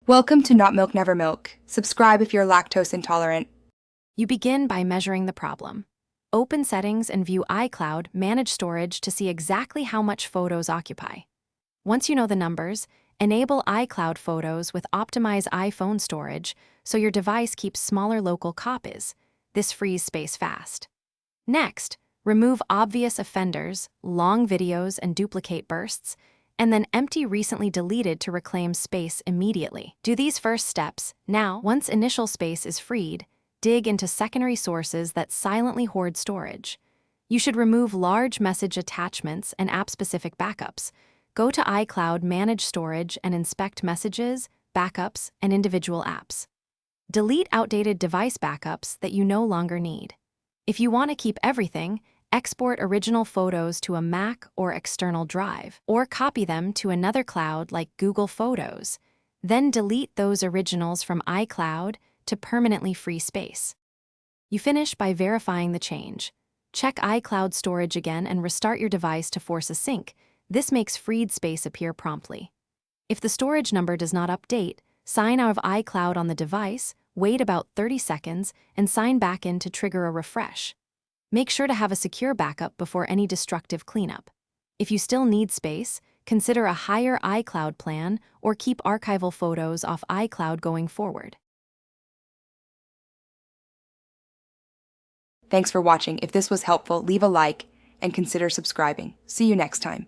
Welcome to Not Milk Never Milk. Subscribe if you're lactose intolerant. You begin by measuring the problem. Open Settings and view iCloud Manage Storage to see exactly how much photos occupy. Once you know the numbers, enable iCloud Photos with Optimize iPhone Storage so your device keeps smaller local copies. This frees space fast. Next, remove obvious offenders, long videos, and duplicate bursts, and then empty recently deleted to reclaim space immediately. Do these first steps. Now, once initial space is freed, dig into secondary sources that silently hoard storage. You should remove large message attachments and app-specific backups. Go to iCloud Manage Storage and inspect messages, backups, and individual apps. Delete outdated device backups that you no longer need. If you want to keep everything, export original photos to a Mac or external drive, or copy them to another cloud like Google Photos. Then delete those originals from iCloud to permanently free space. You finish by verifying the change. Check iCloud storage again and restart your device to force a sync. This makes freed space appear promptly. If the storage number does not update, sign out of iCloud on the device, wait about 30 seconds, and sign back in to trigger a refresh. Make sure to have a secure backup before any destructive cleanup. If you still need space, consider a higher iCloud plan or keep archival photos off iCloud going forward. Thanks for watching. If this was helpful, leave a like and consider subscribing. See you next time.